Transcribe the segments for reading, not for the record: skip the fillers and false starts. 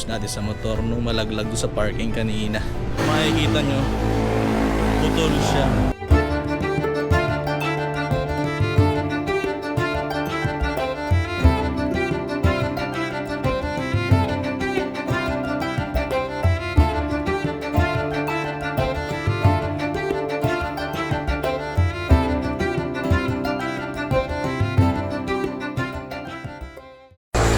ayos natin sa motor nung malaglag doon sa parking kanina. Makikita nyo, putol siya.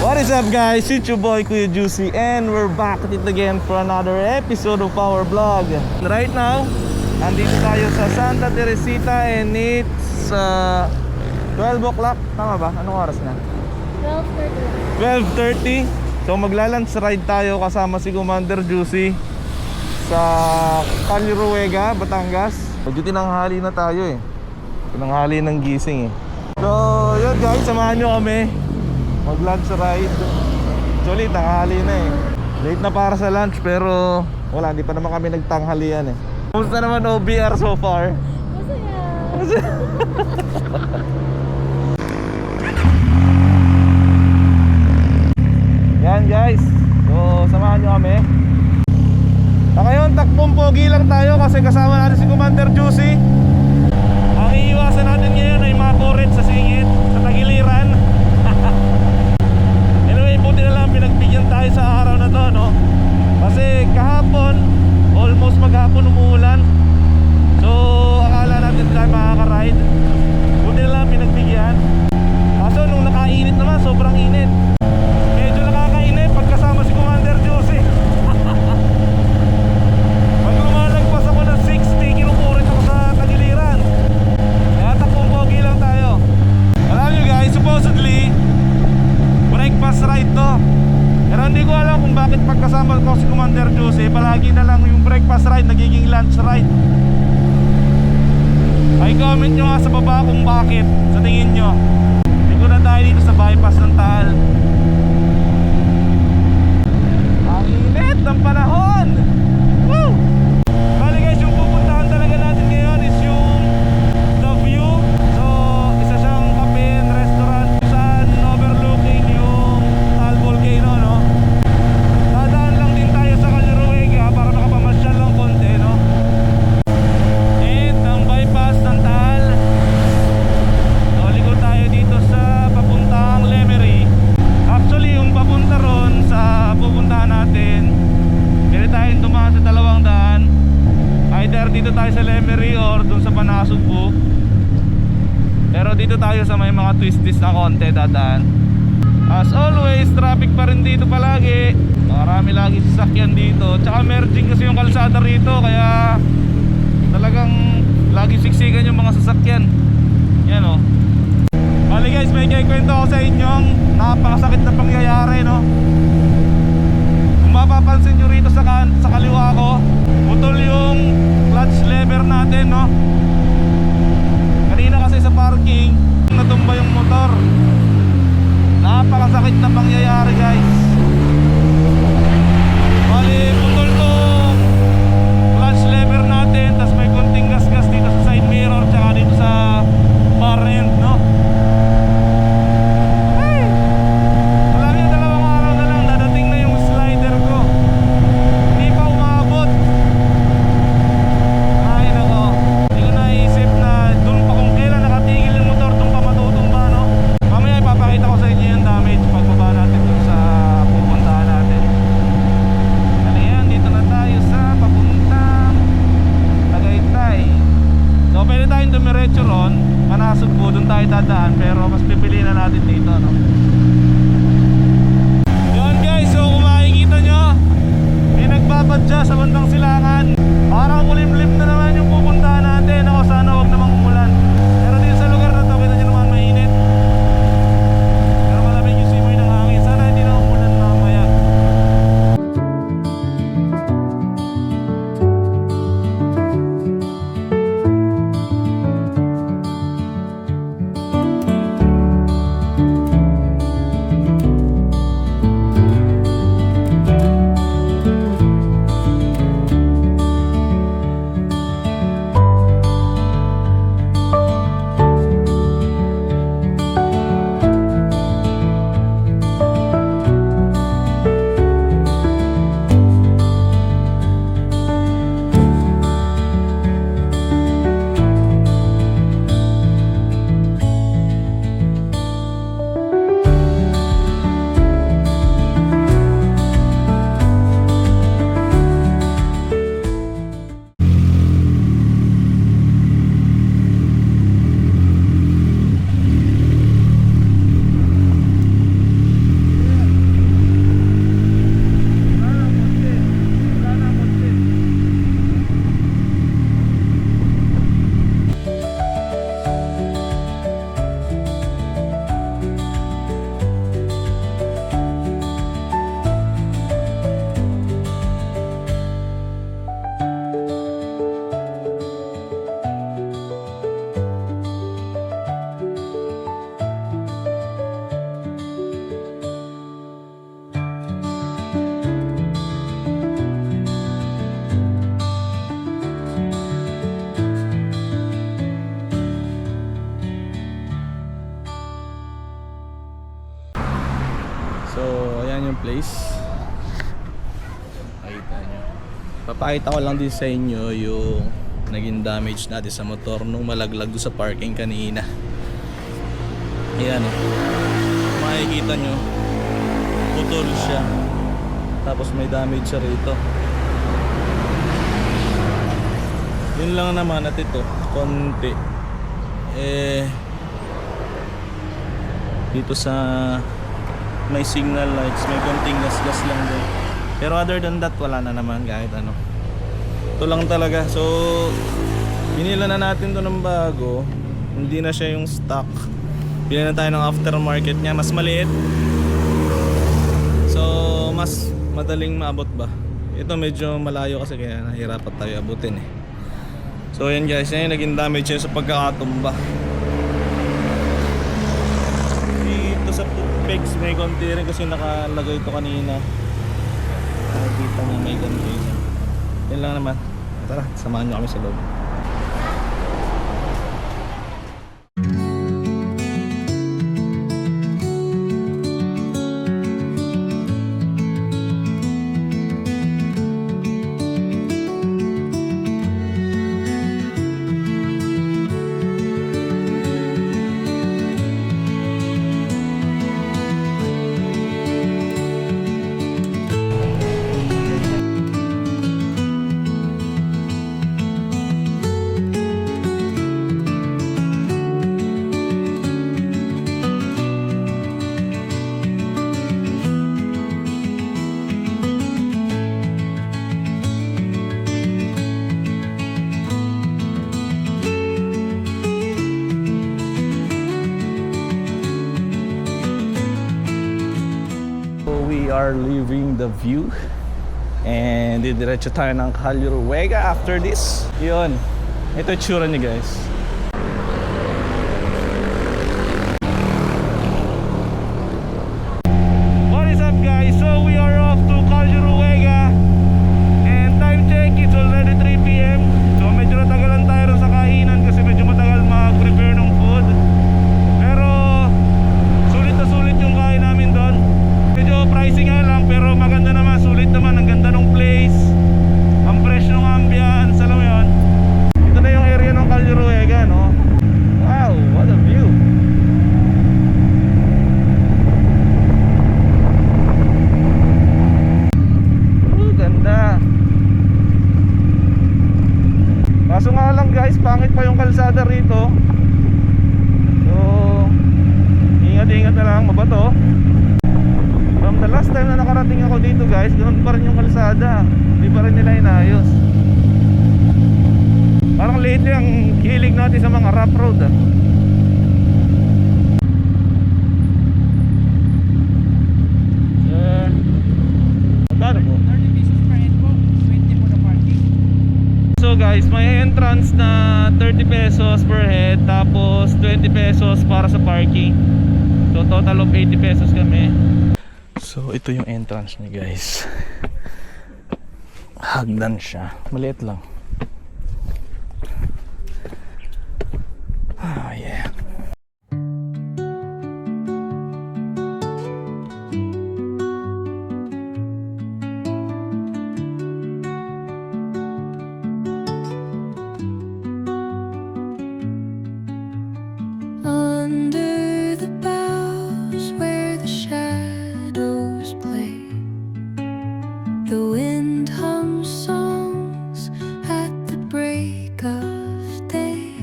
What is up guys, it's your boy Kuya Juicy and we're back at it again for another episode of our vlog. Right now, andito tayo sa Santa Teresita and it's 12 o'clock, tama ba? Anong oras na? 12:30. So magla-lunch ride tayo kasama si Commander Juicy sa Calle Ruega, Batangas. Medyo tinanghali na tayo eh. Tinanghali ng gising eh. So yun guys, samahan nyo kami mag-lunch ride. Actually, tanghali na eh. Late na para sa lunch pero wala, hindi pa naman kami nagtanghalian eh. Kumusta naman OBR so far? Masaya. Yan guys, so samahan nyo kami. Ngayon, takbong pogi lang tayo kasi kasama natin si Commander Juicy. Ang iiwasan natin ngayon ay mga kurit sa singit, sa tagiliran. Anyway, buti na lang pinagbigyan tayo sa araw na to, no? Kasi kahapon, almost maghapon umuulan. So, akala natin tayo makaka-ride. Buti na lang pinagbigyan. Kaso nung nakainit naman, sobrang init. Medyo nakakainit pagkasama si Commander Juicy. Pag lumalagpas ako ng 60, kinukurit ako sa tagiliran. Kaya takbong pogi lang tayo. Alam nyo guys, supposedly breakfast ride to. Pero hindi ko alam kung bakit pagkasama ko si Commander Juicy, palagi na lang yung breakfast ride nagiging lunch ride. Ay comment nyo nga sa baba kung bakit, sa tingin nyo. Dito na tayo dito sa bypass ng Taal. Ang init ng panahon. Woo! Bali guys, yung pupuntahan talaga natin ngayon is yung The View. So, isa siyang cafe and restaurant saan overlooking yung Taal Volcano, no? Dadaan lang din tayo sa Calle Ruega para makapamasyal lang konti, no? And ang bypass ng Taal. So, ligo tayo dito sa papuntang Lemery. Actually, yung papunta ron sa pupuntahan natin, pwede tayong dumaan sa dalawang daan. Either dito tayo sa Lemery or dun sa Panasugbu. Pero dito tayo sa may mga twisties na konti dadaan. As always, traffic pa rin dito palagi. Marami lagi sasakyan dito. Tsaka merging kasi yung kalsada rito, kaya talagang lagi siksikan yung mga sasakyan. Yan o. Bali guys, may kikwento ako sa inyong napakasakit na pangyayari, no? Kung mapapansin nyo rito sa kaliwa ko, putol yung clutch lever natin, no? Kanina kasi sa parking, natumba yung motor. Napakasakit na pangyayari guys. Bali, putol tong clutch lever natin, tas may konting gas-gas dito sa side mirror, tsaka dito sa bar end, no? Ay! Alam niyo, 2 araw na lang Papakita ko lang din sa inyo yung naging damage natin sa motor nung malaglag doon sa parking kanina. Ayan o. Makikita nyo, putol siya. Tapos may damage siya rito. Yun lang naman at ito, konti. Dito sa may signal lights, may konting gas-gas lang din. Pero other than that, wala na naman kahit ano. Ito lang talaga. So, binila na natin to ng bago. Hindi na siya yung stock. Bili na tayo ng aftermarket niya. Mas maliit. So, mas madaling maabot ba. Ito medyo malayo kasi kaya nahirapan tayo abutin eh. So, yan guys. Yan yung naging damage yun sa pagkakatumba. Dito sa pegs may konti rin kasi nakalagay ito kanina. Nakikita mo may ganito. Yan lang naman. Tara, samahan nyo kami sa loob. We are leaving the view and didiretso tayo ng Calle Ruega after this. Yun, ito yung tsura niya guys. What is up guys? So we are off to Calle Ruega and time check, it's already 3 PM. So medyo natagalan tayo rin sa kainan kasi medyo matagal mag-prepare ng food. Pero sulit na sulit yung kain namin doon. Medyo pricing nga lang pero maganda naman, sulit naman, ang ganda ng place, ang fresh ng ambience, alam mo yun. Ito na yung area ng Calle Ruega, no? Wow, what a view. Ganda. Kaso nga lang guys, pangit pa yung kalsada rito. So ingat-ingat na lang, mabato. From the last time na nakarating ako dito guys, ganoon pa rin yung kalsada. Hindi pa rin nila inayos. Parang lately ang hilig natin sa mga rough road Magkano po? 30 pesos per head po, 20 po na parking. So guys, may entrance na 30 pesos per head, tapos 20 pesos para sa parking. So total of 80 pesos kami. So ito yung entrance niya guys. Hagdan siya. Maliit lang. Oh yeah. Under the boughs where the shadows play, the wind hums songs at the break of day.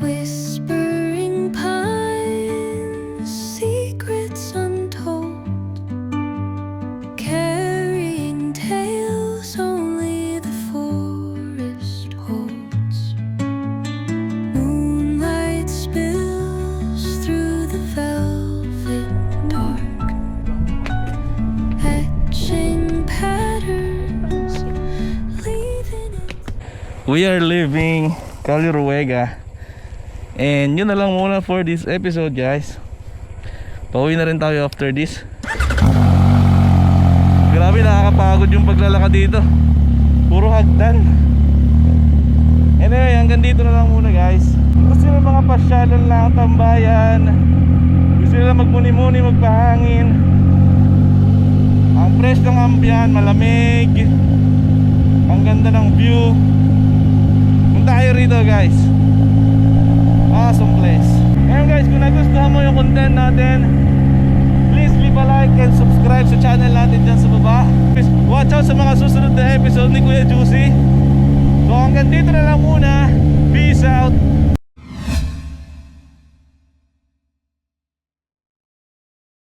Whispering pines, secrets untold, carrying tales only the forest holds. Moonlight spills through the velvet dark, etching patterns, leaving it. We are leaving Calle Ruega. And yun na lang muna for this episode guys. Pauwi na rin tayo after this. Grabe, nakakapagod yung paglalakad dito. Puro hagdan. Anyway, hanggang dito na lang muna guys. Gusto nila mga pasyalan lang, tambayan. Gusto nila magmuni-muni, magpahangin. Ang fresh ng camp yan, malamig. Ang ganda ng view. Punta kayo rito guys. Awesome place. Ngayon guys, kung nagustuhan mo yung content natin, please leave a like and subscribe sa channel natin dyan sa baba. Please watch out sa mga susunod na episode ni Kuya Juicy. So hanggang dito na lang muna. Peace out.